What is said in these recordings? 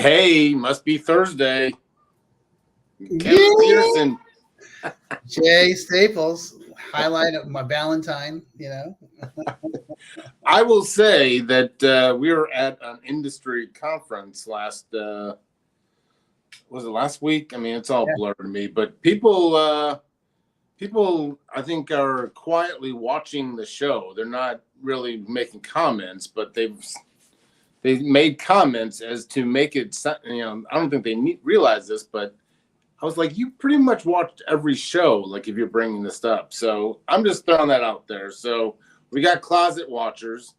Hey, must be Thursday. Kevin Yay! Peterson. Jay Staples, highlight of my Valentine, I will say that we were at an industry conference was it last week? I mean, it's all blurred to me, but people I think are quietly watching the show. They're not really making comments, but they've made comments as to make it, I don't think they realize this, but I was like, you pretty much watched every show, like if you're bringing this up. So I'm just throwing that out there. So we got closet watchers.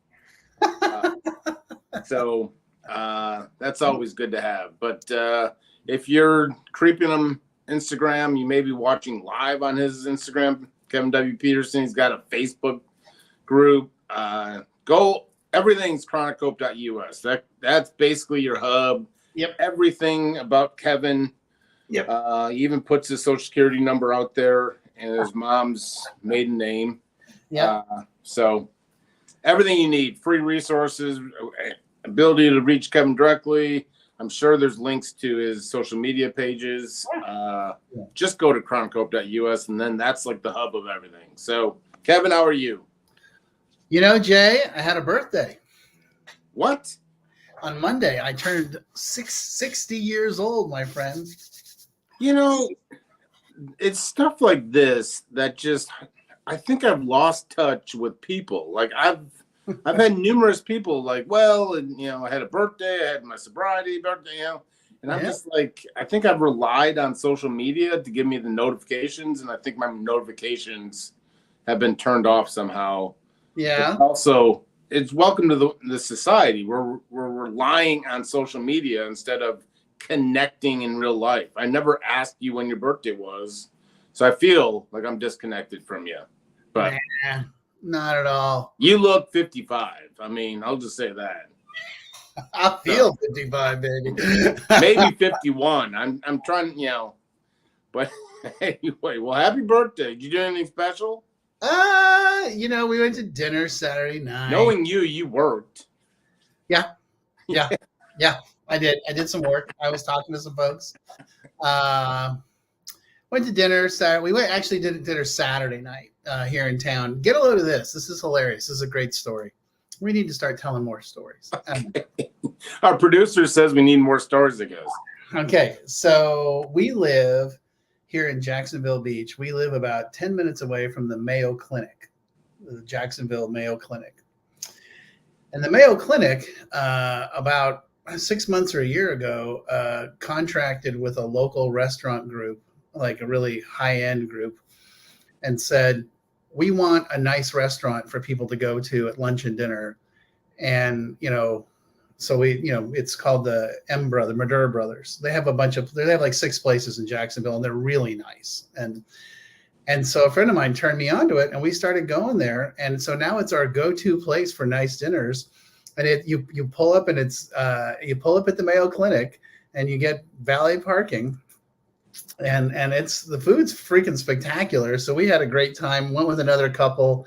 So that's always good to have. But if you're creeping him Instagram, you may be watching live on his Instagram, Kevin W. Peterson. He's got a Facebook group. Everything's chronocope.us. That's basically your hub. Yep. Everything about Kevin. Yep. He even puts his social security number out there and his mom's maiden name. Yeah. So everything you need, free resources, ability to reach Kevin directly. I'm sure there's links to his social media pages. Just go to chronocope.us, and then that's like the hub of everything. So, Kevin, how are you? Jay, I had a birthday. What? On Monday, I turned 60 years old, my friend. It's stuff like this that I think I've lost touch with people. Like I've had numerous people like, I had a birthday, I had my sobriety birthday, and I'm just like, I think I've relied on social media to give me the notifications, and I think my notifications have been turned off somehow. Yeah. But also, it's welcome to the society. We're relying on social media instead of connecting in real life. I never asked you when your birthday was, so I feel like I'm disconnected from you. But not at all. You look 55. I mean, I'll just say that. I feel 55, baby. Maybe 51. I'm trying, But anyway, well, happy birthday. Did you do anything special? We went to dinner Saturday night. Knowing you worked. Yeah. I did. I did some work. I was talking to some folks. Went to dinner Saturday. We actually did dinner Saturday night here in town. Get a load of this. This is hilarious. This is a great story. We need to start telling more stories. Our producer says we need more stories, I guess. Okay, so we live here in Jacksonville Beach. We live about 10 minutes away from the Mayo Clinic, the Jacksonville Mayo Clinic. And the Mayo Clinic, about 6 months or a year ago, contracted with a local restaurant group, like a really high-end group, and said, we want a nice restaurant for people to go to at lunch and dinner. And, so we, it's called the Madura Brothers. They have they have like 6 places in Jacksonville, and they're really nice. And so a friend of mine turned me onto it, and we started going there. And so now it's our go-to place for nice dinners. And you pull up, and you pull up at the Mayo Clinic, and you get valet parking. And the food's freaking spectacular. So we had a great time. Went with another couple,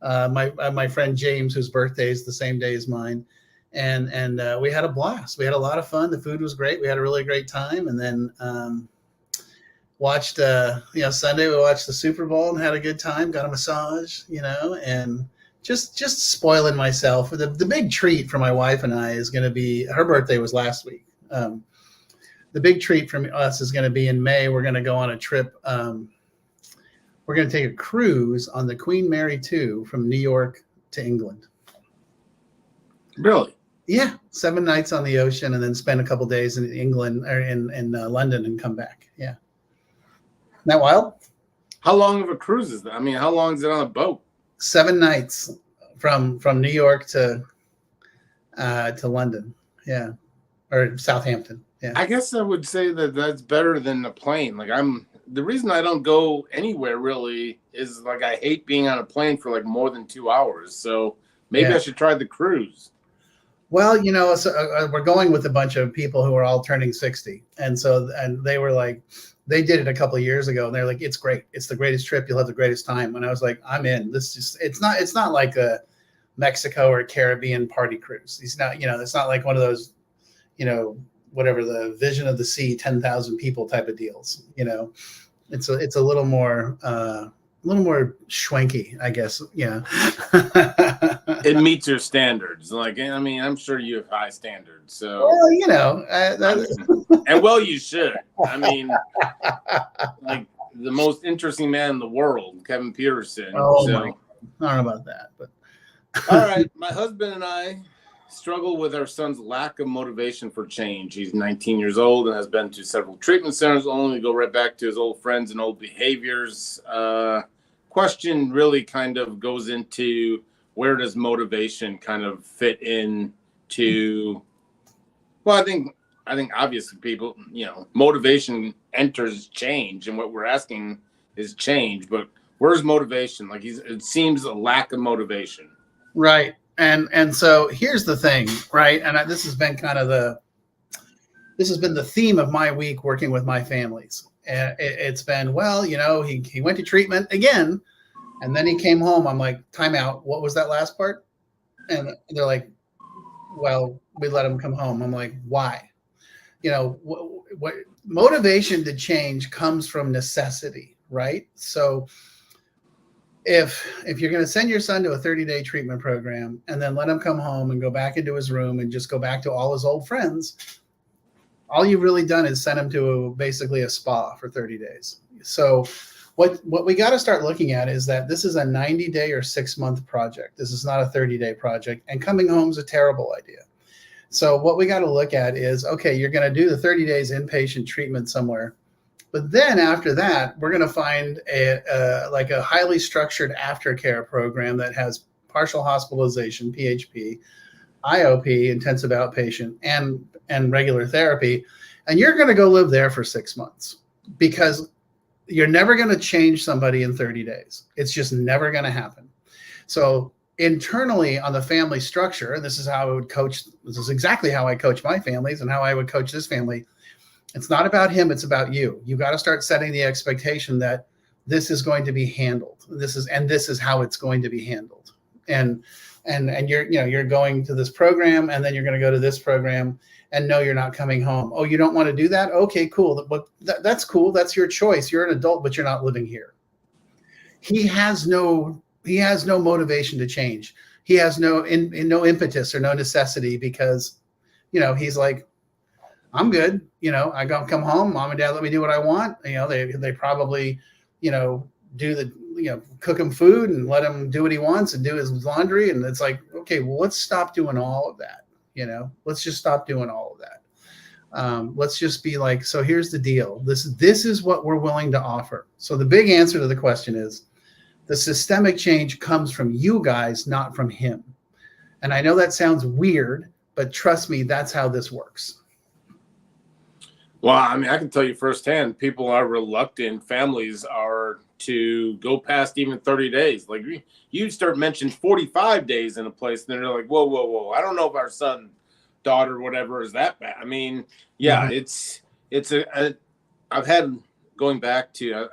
my friend James, whose birthday is the same day as mine, and we had a blast. We had a lot of fun. The food was great. We had a really great time. And then watched Sunday we watched the Super Bowl and had a good time. Got a massage, and just spoiling myself. The big treat for my wife and I is going to be, her birthday was last week. The big treat from us is going to be in May. We're going to go on a trip. We're going to take a cruise on the Queen Mary 2 from New York to England. Really? Yeah. 7 nights on the ocean, and then spend a couple days in England or in London and come back. Yeah. Isn't that wild? How long of a cruise is that? I mean, how long is it on a boat? 7 nights from New York to London. Yeah. Or Southampton. Yeah. I guess I would say that that's better than a plane. Like the reason I don't go anywhere really is like I hate being on a plane for like more than 2 hours. So maybe I should try the cruise. Well, we're going with a bunch of people who are all turning 60. And they were like, they did it a couple of years ago, and they're like, it's great. It's the greatest trip. You'll have the greatest time. And I was like, I'm in. It's not like a Mexico or Caribbean party cruise. It's not like one of those, whatever the Vision of the Sea, 10,000 people type of deals. It's a little more schwanky, I guess. Yeah. It meets your standards. Like, I mean, I'm sure you have high standards. So, well, and well, you should. I mean, like the most interesting man in the world, Kevin Peterson. Oh, I don't know about that, but all right. My husband and I struggle with our son's lack of motivation for change. He's 19 years old and has been to several treatment centers, only to go right back to his old friends and old behaviors. Question really kind of goes into, where does motivation kind of fit in to, well, I think obviously people, motivation enters change, and what we're asking is change, but where's motivation? Like it seems a lack of motivation. Right. And so here's the thing, right? And this has been the theme of my week working with my families. And it's been, well, he went to treatment again, and then he came home. I'm like, time out. What was that last part? And they're like, well, we let him come home. I'm like, why? What motivation to change comes from necessity, right? So if you're going to send your son to a 30-day treatment program and then let him come home and go back into his room and just go back to all his old friends, all you've really done is send him to basically a spa for 30 days. So what we got to start looking at is that this is a 90-day or 6-month project. This is not a 30-day project, and coming home is a terrible idea. So what we got to look at is, okay, you're going to do the 30 days inpatient treatment somewhere. But then after that, we're going to find a highly structured aftercare program that has partial hospitalization, PHP, IOP, intensive outpatient, and regular therapy. And you're going to go live there for 6 months, because you're never going to change somebody in 30 days. It's just never going to happen. So internally on the family structure, and this is how I would coach, this is exactly how I coach my families and how I would coach this family. It's not about him, it's about you. You got to start setting the expectation that this is going to be handled. This is how it's going to be handled. And you're going to this program, and then you're going to go to this program, and no, you're not coming home. Oh, you don't want to do that? Okay, cool. But that's cool. That's your choice. You're an adult, but you're not living here. He has no motivation to change. He has no impetus or no necessity, because, he's like, I'm good. I come home, mom and dad let me do what I want. They probably, cook him food and let him do what he wants and do his laundry. And it's like, okay, well, let's stop doing all of that. Let's just stop doing all of that. Let's just be like, so here's the deal. This is what we're willing to offer. So the big answer to the question is, the systemic change comes from you guys, not from him. And I know that sounds weird, but trust me, that's how this works. Well, I mean, I can tell you firsthand, people are reluctant, families are, to go past even 30 days. Like you start mentioning 45 days in a place, and they're like, whoa. I don't know if our son, daughter, whatever is that bad. I mean, yeah, mm-hmm. I've had, going back to,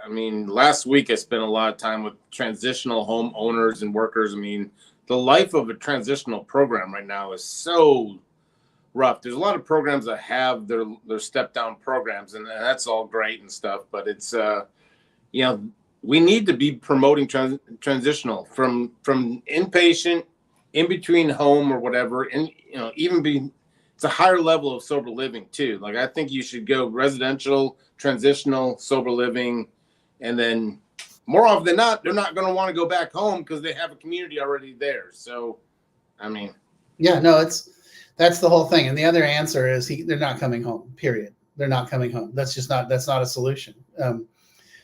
last week I spent a lot of time with transitional home owners and workers. I mean, the life of a transitional program right now is so rough. There's a lot of programs that have their step down programs, and that's all great and stuff, but it's we need to be promoting transitional from inpatient, in between home or whatever, and it's a higher level of sober living too. Like, I think you should go residential, transitional, sober living, and then more often than not, they're not going to want to go back home because they have a community already there. So, yeah, no, that's the whole thing. And the other answer is they're not coming home. Period. They're not coming home. That's not a solution.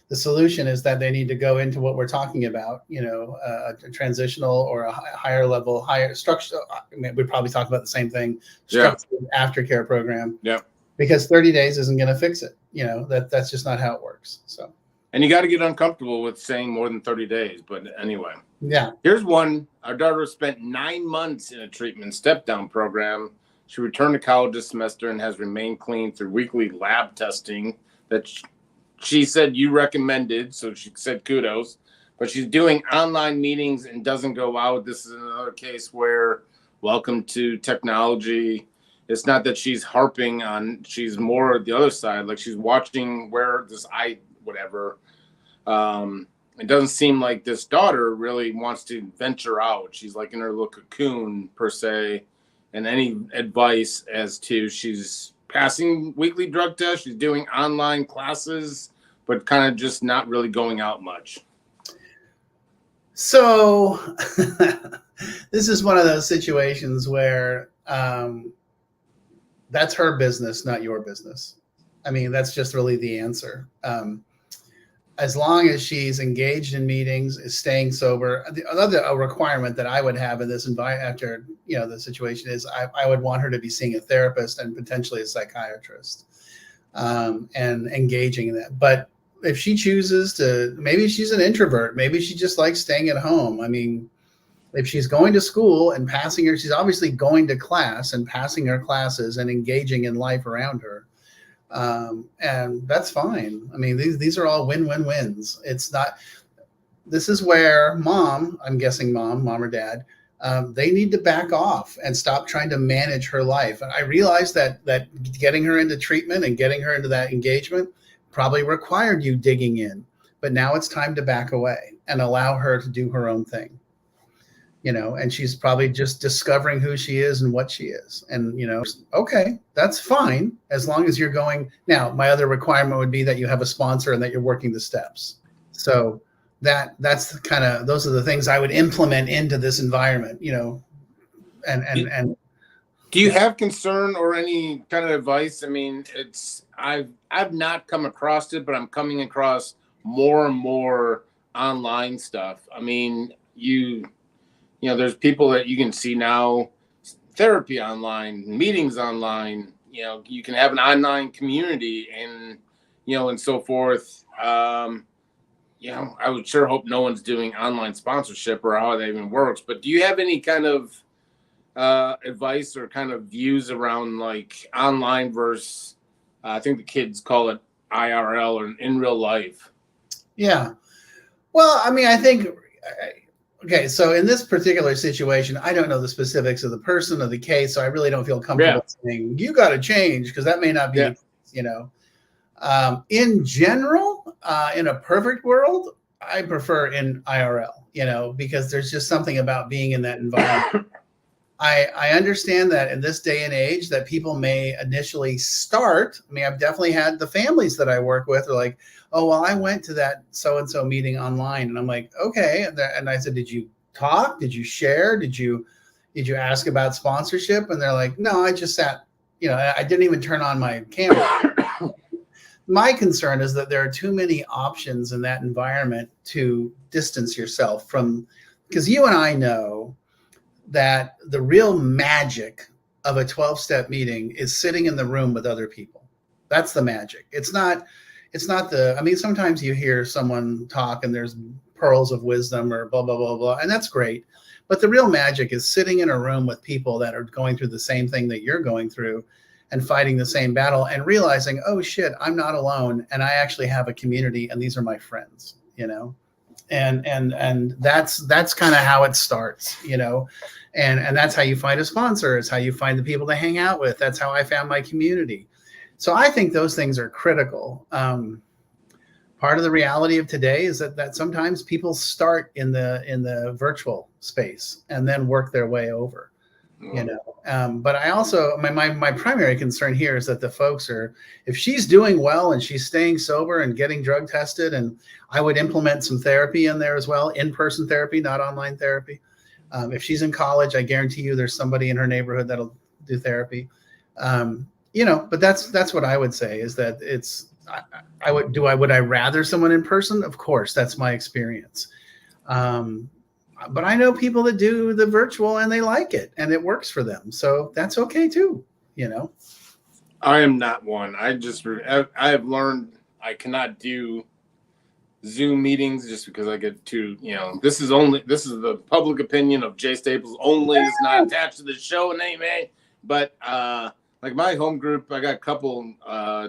The solution is that they need to go into what we're talking about, a transitional or a higher level, higher structure. We probably talk about the same thing, structured aftercare program. Yeah. Because 30 days isn't going to fix it. That's just not how it works. So. And you got to get uncomfortable with saying more than 30 days. But anyway. Yeah. Here's one. Our daughter spent 9 months in a treatment step-down program. She returned to college this semester and has remained clean through weekly lab testing that she said you recommended, so she said kudos. But she's doing online meetings and doesn't go out. This is another case where welcome to technology. it's not that she's harping on, she's more the other side, like she's watching where this whatever. It doesn't seem like this daughter really wants to venture out. She's like in her little cocoon per se. And any advice as to, she's passing weekly drug tests, she's doing online classes, but kind of just not really going out much. So this is one of those situations where that's her business, not your business. I mean, that's just really the answer. As long as she's engaged in meetings, is staying sober. Another requirement that I would have in this environment after, the situation is I would want her to be seeing a therapist and potentially a psychiatrist, and engaging in that. But if she chooses to, maybe she's an introvert, maybe she just likes staying at home. I mean, if she's going to school and she's obviously going to class and passing her classes and engaging in life around her. And that's fine. I mean, these are all win-win-wins. It's not, this is where mom or dad, they need to back off and stop trying to manage her life. And I realize that getting her into treatment and getting her into that engagement probably required you digging in, but now it's time to back away and allow her to do her own thing. And she's probably just discovering who she is and what she is. And, okay, that's fine. As long as you're going. Now, my other requirement would be that you have a sponsor and that you're working the steps. So that's those are the things I would implement into this environment, and do you have concern or any kind of advice? I mean, I've not come across it, but I'm coming across more and more online stuff. I mean, there's people that you can see now, therapy online, meetings online, you can have an online community and, and so forth. I would sure hope no one's doing online sponsorship or how that even works. But do you have any kind of advice or kind of views around like online versus, I think the kids call it IRL or in real life? Yeah. Well, I mean, I think... Okay, so in this particular situation, I don't know the specifics of the person or the case, so I really don't feel comfortable saying you got to change, because that may not be, in general, in a perfect world, I prefer in IRL, because there's just something about being in that environment. I understand that in this day and age that people may initially start. I mean, I've definitely had the families that I work with are like, oh, well, I went to that so-and-so meeting online. And I'm like, okay. And I said, did you talk? Did you share? Did you ask about sponsorship? And they're like, no, I just sat, I didn't even turn on my camera. My concern is that there are too many options in that environment to distance yourself from, because you and I know that the real magic of a 12-step meeting is sitting in the room with other people. That's the magic. It's not sometimes you hear someone talk and there's pearls of wisdom or blah, blah, blah, blah, and that's great. But the real magic is sitting in a room with people that are going through the same thing that you're going through and fighting the same battle and realizing, oh shit, I'm not alone. And I actually have a community and these are my friends, and that's kind of how it starts, and that's how you find a sponsor. It's how you find the people to hang out with. That's how I found my community. So I think those things are critical. Part of the reality of today is that sometimes people start in the virtual space and then work their way over, But I also, my primary concern here is that the folks if she's doing well and she's staying sober and getting drug tested, and I would implement some therapy in there as well, in-person therapy, not online therapy. If she's in college, I guarantee you there's somebody in her neighborhood that'll do therapy. But that's what I would say is that would I rather someone in person? Of course, that's my experience. But I know people that do the virtual and they like it and it works for them. So that's okay too, I am not one. I have learned I cannot do Zoom meetings just because I get too, this is the public opinion of Jay Staples only. It's not attached to the show in any way. But like my home group, I got a couple,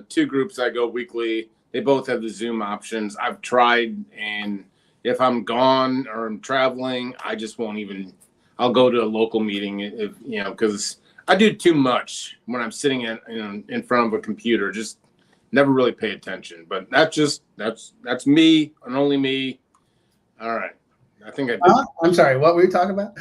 2 groups I go weekly. They both have the Zoom options. I've tried, and if I'm gone or I'm traveling, I just won't even. I'll go to a local meeting if because I do too much when I'm sitting in front of a computer. Just never really pay attention. But that's me and only me. All right. I think I did. I'm sorry. What were you talking about?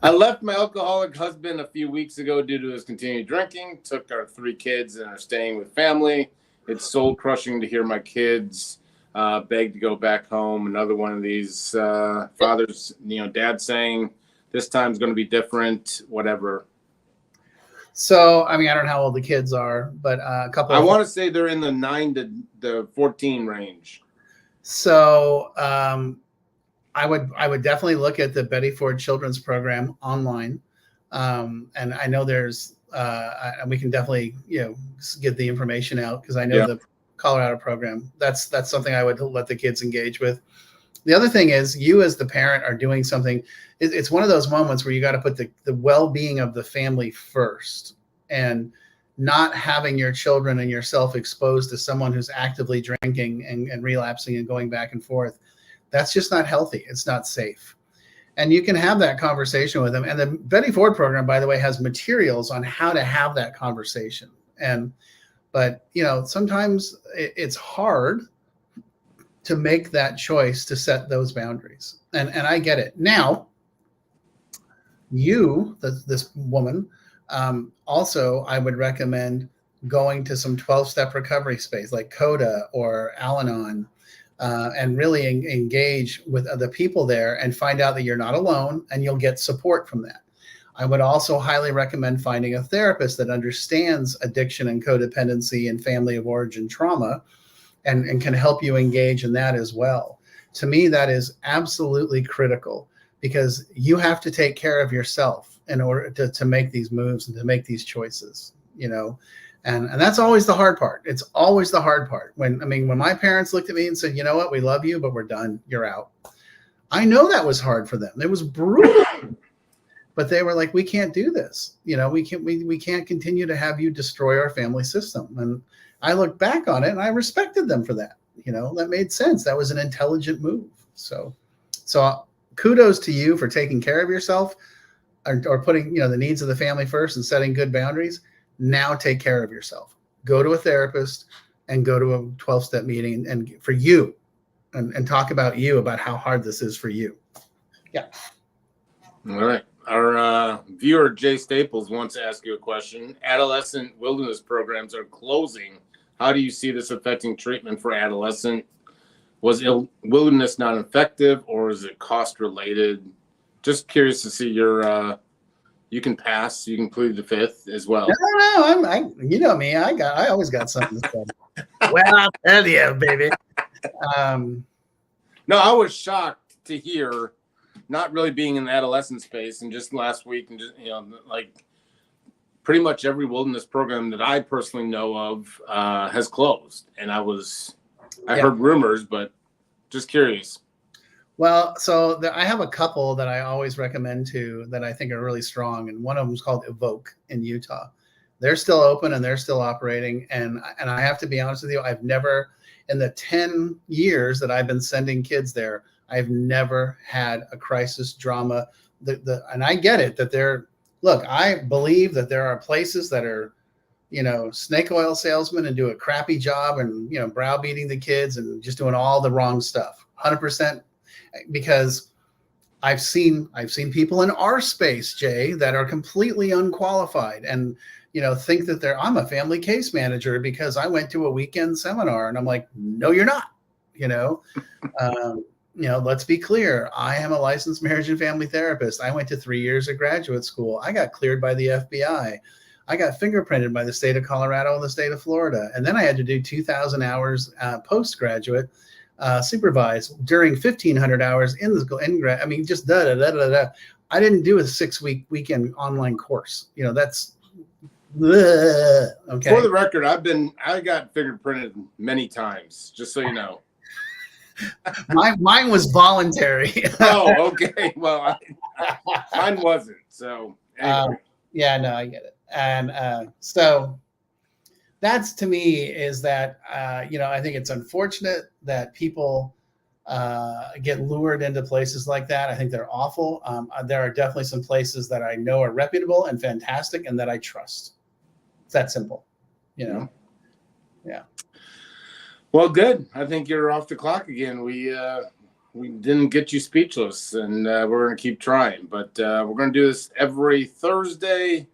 I left my alcoholic husband a few weeks ago due to his continued drinking. Took our 3 kids and are staying with family. It's soul crushing to hear my kids beg to go back home. Another one of these fathers, dad saying this time's going to be different, whatever. So, I mean, I don't know how old the kids are, but a couple. I want to say they're in the 9 to the 14 range. So, I would definitely look at the Betty Ford Children's Program online, and I know there's and we can definitely get the information out because I know the Colorado program. That's something I would let the kids engage with. The other thing is you as the parent are doing something. It's one of those moments where you got to put the well-being of the family first, and not having your children and yourself exposed to someone who's actively drinking and relapsing and going back and forth. That's just not healthy. It's not safe. And you can have that conversation with them. And the Betty Ford program, by the way, has materials on how to have that conversation. But sometimes it's hard to make that choice to set those boundaries. And I get it. Now, this woman, also, I would recommend going to some 12-step recovery space like CODA or Al-Anon, and really engage with other people there and find out that you're not alone, and you'll get support from that. I would also highly recommend finding a therapist that understands addiction and codependency and family of origin trauma and can help you engage in that as well. To me, that is absolutely critical because you have to take care of yourself in order to make these moves and to make these choices, And that's always the hard part. It's always the hard part. When my parents looked at me and said, you know what, we love you, but we're done. You're out. I know that was hard for them. It was brutal, but they were like, we can't do this. We can't continue to have you destroy our family system. And I look back on it and I respected them for that. That made sense. That was an intelligent move. So kudos to you for taking care of yourself or putting, the needs of the family first and setting good boundaries. Now take care of yourself. Go to a therapist and go to a 12-step meeting and for you and talk about how hard this is for you. Yeah. All right. Our viewer, Jay Staples, wants to ask you a question. Adolescent wilderness programs are closing. How do you see this affecting treatment for adolescent? Was wilderness not effective or is it cost related? Just curious to see your you can pass. You can plead the fifth as well. No, you know me. I always got something to say. Well, I'll tell you, baby. No, I was shocked to hear, not really being in the adolescent space, and just last week, and just like pretty much every wilderness program that I personally know of has closed. And I heard rumors, but just curious. Well, so I have a couple that I always recommend that I think are really strong. And one of them is called Evoke in Utah. They're still open and they're still operating. And I have to be honest with you, I've never, in the 10 years that I've been sending kids there, I've never had a crisis drama. And I get it that I believe that there are places that are, snake oil salesmen and do a crappy job and, browbeating the kids and just doing all the wrong stuff. 100%. Because I've seen people in our space, Jay, that are completely unqualified and, think that I'm a family case manager because I went to a weekend seminar, and I'm like, no, you're not, let's be clear. I am a licensed marriage and family therapist. I went to 3 years of graduate school. I got cleared by the FBI. I got fingerprinted by the state of Colorado and the state of Florida. And then I had to do 2,000 hours postgraduate supervised during 1,500 hours in the school. Just da. I didn't do a 6-week weekend online course. That's okay. For the record, I got fingerprinted many times, just so you know. Mine was voluntary. Oh, okay. Well, mine wasn't. So anyway. I get it. And so that's, to me, is that I think it's unfortunate that people get lured into places like that. I think they're awful. There are definitely some places that I know are reputable and fantastic and that I trust. It's that simple, you know? Yeah. Well, good. I think you're off the clock again. We didn't get you speechless, and we're going to keep trying. But we're going to do this every Thursday.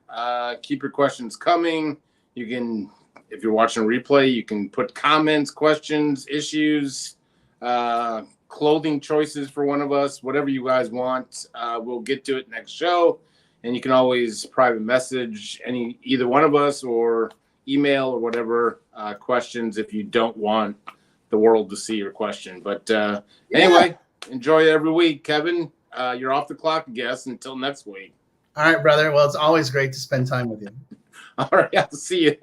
Keep your questions coming. You can, if you're watching a replay, you can put comments, questions, issues, clothing choices for one of us, whatever you guys want. We'll get to it next show. And you can always private message either one of us or email or whatever questions if you don't want the world to see your question. But anyway, enjoy it every week. Kevin, you're off the clock, I guess, until next week. All right, brother. Well, it's always great to spend time with you. All right, I'll see you.